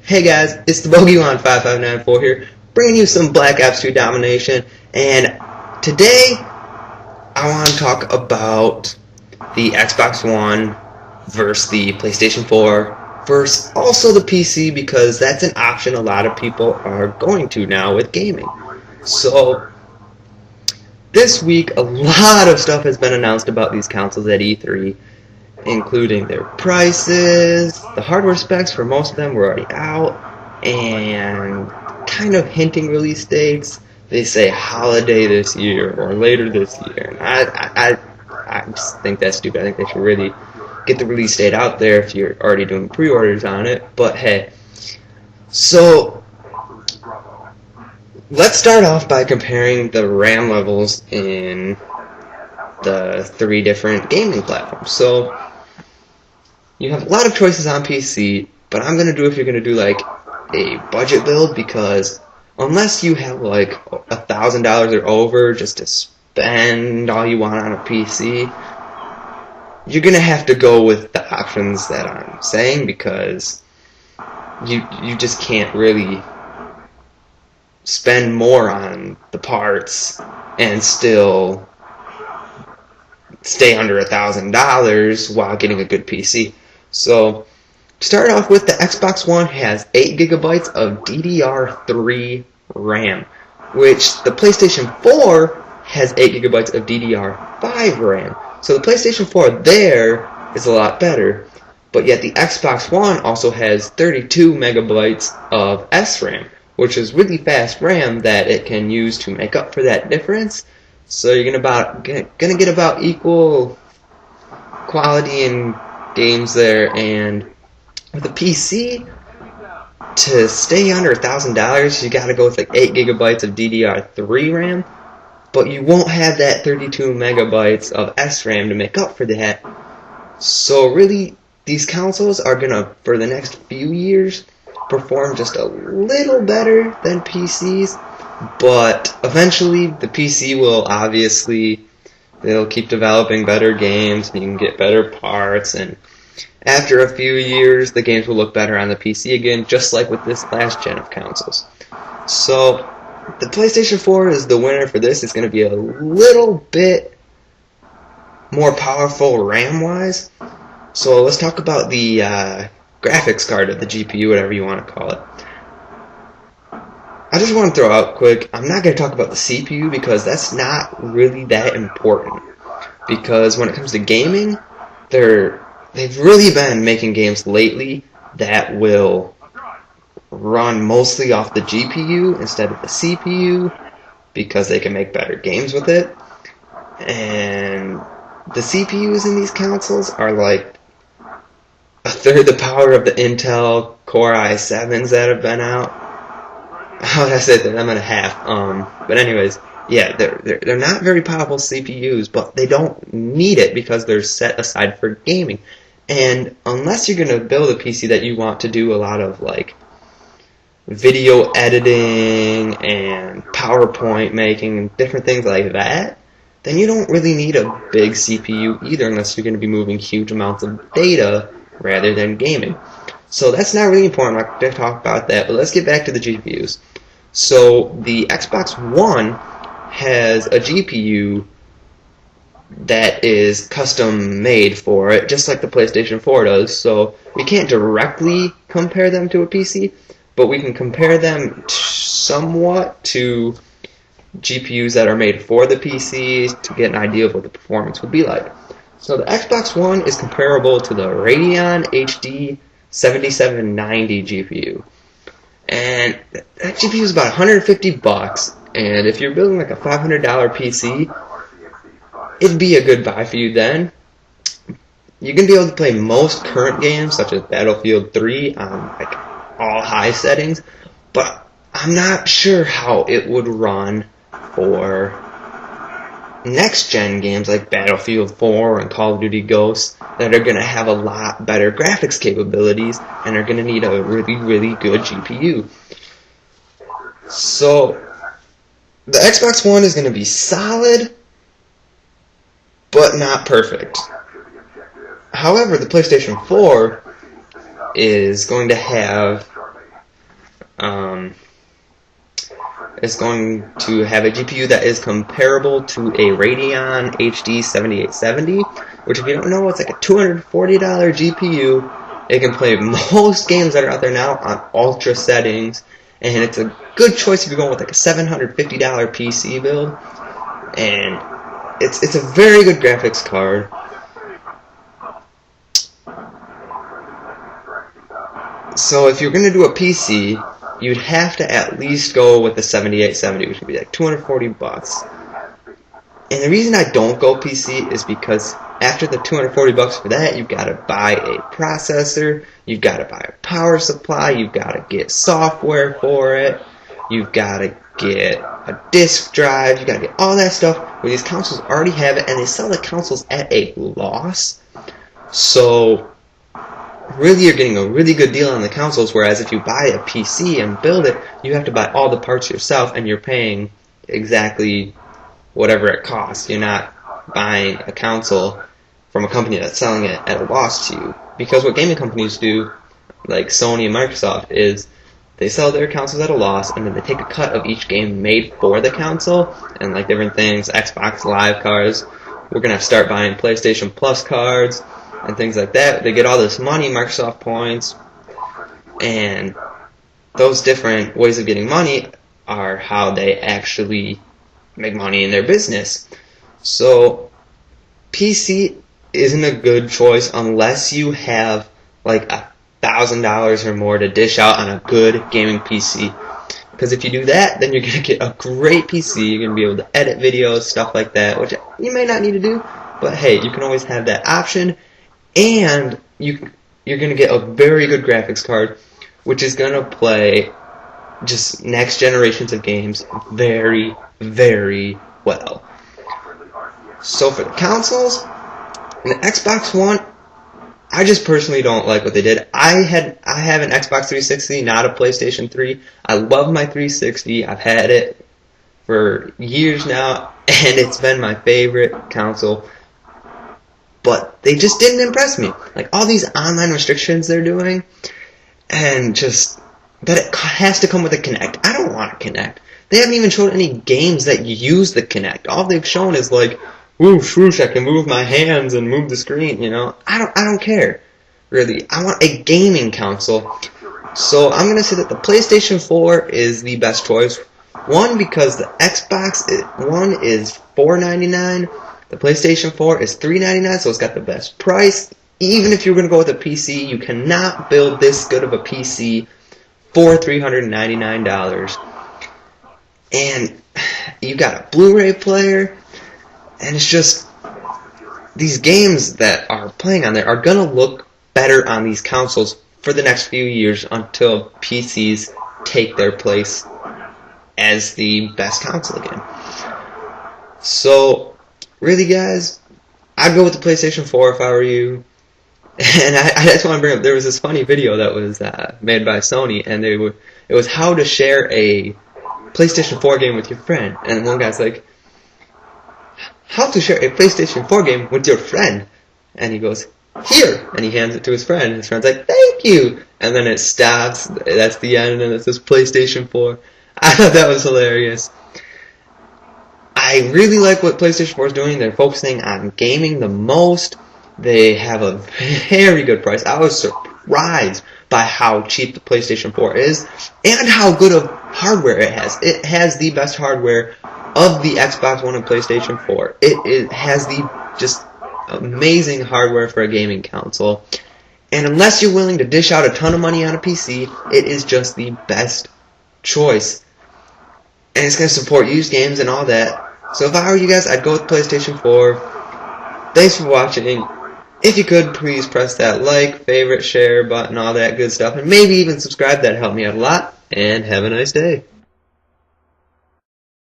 Hey guys, it's the Bogeywan5594 here, bringing you some Black Ops 2 Domination, and today I want to talk about the Xbox One versus the PlayStation 4 versus also the PC, because that's an option a lot of people are going to now with gaming. So this week a lot of stuff has been announced about these consoles at E3, including their prices. The hardware specs for most of them were already out, and kind of hinting release dates. They say holiday this year or later this year, and I just think that's stupid. I think they should really get the release date out there if you're already doing pre-orders on it. But hey, so let's start off by comparing the RAM levels in the three different gaming platforms. So you have a lot of choices on PC, but I'm going to do, if you're going to do like a budget build, because unless you have like $1,000 or over just to spend all you want on a PC, you're going to have to go with the options that I'm saying, because you just can't really spend more on the parts and still stay under $1,000 while getting a good PC. So, to start off with, the Xbox One has 8 GB of DDR3 RAM, which the PlayStation 4 has 8 GB of DDR5 RAM. So the PlayStation 4 there is a lot better, but yet the Xbox One also has 32 megabytes of SRAM, which is really fast RAM that it can use to make up for that difference. So you're gonna get about equal quality in games there. And with a PC, to stay under $1,000, you gotta go with like 8 GB of DDR3 RAM, but you won't have that 32 megabytes of SRAM to make up for that. So really, these consoles are gonna, for the next few years, perform just a little better than PCs. But eventually, the PC will obviously, they'll keep developing better games, and you can get better parts, and after a few years, the games will look better on the PC again, just like with this last gen of consoles. So, the PlayStation 4 is the winner for this. It's going to be a little bit more powerful RAM-wise. So, let's talk about the graphics card, of the GPU, whatever you want to call it. I just want to throw out quick, I'm not going to talk about the CPU, because that's not really that important. Because when it comes to gaming, they've really been making games lately that will run mostly off the GPU instead of the CPU, because they can make better games with it. And the CPUs in these consoles are like a third the power of the Intel Core i7s that have been out. How would I say that? I'm at a half. But anyways, yeah, they're not very powerful CPUs, but they don't need it because they're set aside for gaming. And unless you're going to build a PC that you want to do a lot of like video editing and PowerPoint making and different things like that, then you don't really need a big CPU either, unless you're going to be moving huge amounts of data rather than gaming. So that's not really important. I'm not going to talk about that, but let's get back to the GPUs. So the Xbox One has a GPU that is custom made for it, just like the PlayStation 4 does. So we can't directly compare them to a PC, but we can compare them somewhat to GPUs that are made for the PCs to get an idea of what the performance would be like. So the Xbox One is comparable to the Radeon HD 7790 GPU, and that GPU is about $150, and if you're building like a $500 PC, it'd be a good buy for you then. You're going to be able to play most current games, such as Battlefield 3, on like all high settings, but I'm not sure how it would run for next-gen games like Battlefield 4 and Call of Duty Ghosts that are going to have a lot better graphics capabilities and are going to need a really, really good GPU. So, the Xbox One is going to be solid, but not perfect. However, the PlayStation 4 is going to have It's going to have a GPU that is comparable to a Radeon HD 7870, which, if you don't know, it's like a $240 GPU. It can play most games that are out there now on ultra settings, and it's a good choice if you're going with like a $750 PC build. And it's a very good graphics card. So if you're going to do a PC, you'd have to at least go with the 7870, which would be like $240. And the reason I don't go PC is because after the $240 for that, you've got to buy a processor, you've got to buy a power supply, you've got to get software for it, you've got to get a disk drive, you've got to get all that stuff, where these consoles already have it, and they sell the consoles at a loss. So really, you're getting a really good deal on the consoles, whereas if you buy a PC and build it, you have to buy all the parts yourself, and you're paying exactly whatever it costs. You're not buying a console from a company that's selling it at a loss to you. Because what gaming companies do, like Sony and Microsoft, is they sell their consoles at a loss, and then they take a cut of each game made for the console, and like different things, Xbox Live cards. We're going to start buying PlayStation Plus cards, and things like that. They get all this money, Microsoft points, and those different ways of getting money are how they actually make money in their business. So PC isn't a good choice unless you have like $1,000 or more to dish out on a good gaming PC. Because if you do that, then you're going to get a great PC. You're going to be able to edit videos, stuff like that, which you may not need to do, but hey, you can always have that option. And you're going to get a very good graphics card, which is going to play just next generations of games very, very well. So for the consoles, and the Xbox One, I just personally don't like what they did. I have an Xbox 360, not a PlayStation 3. I love my 360. I've had it for years now, and it's been my favorite console. But they just didn't impress me. Like, all these online restrictions they're doing, and just that it has to come with a Kinect. I don't want a Kinect. They haven't even shown any games that use the Kinect. All they've shown is like, whoosh, whoosh, I can move my hands and move the screen, you know. I don't care, really. I want a gaming console. So I'm going to say that the PlayStation 4 is the best choice. One, because the Xbox One is $499. The PlayStation 4 is $399, so it's got the best price. Even if you're going to go with a PC, you cannot build this good of a PC for $399. And you got a Blu-ray player, and it's just, these games that are playing on there are going to look better on these consoles for the next few years until PCs take their place as the best console again. So really, guys, I'd go with the PlayStation 4 if I were you. And I just want to bring up, there was this funny video that was made by Sony, and it was how to share a PlayStation 4 game with your friend. And one guy's like, how to share a PlayStation 4 game with your friend? And he goes, here! And he hands it to his friend, and his friend's like, thank you! And then it stops, that's the end, and it says PlayStation 4. I thought that was hilarious. I really like what PlayStation 4 is doing. They're focusing on gaming the most. They have a very good price. I was surprised by how cheap the PlayStation 4 is and how good of hardware it has. It has the best hardware of the Xbox One and PlayStation 4. It has the just amazing hardware for a gaming console. And unless you're willing to dish out a ton of money on a PC, it is just the best choice. And it's going to support used games and all that. So if I were you guys, I'd go with PlayStation 4. Thanks for watching. If you could, please press that like, favorite, share button, all that good stuff. And maybe even subscribe. That'd help me out a lot. And have a nice day.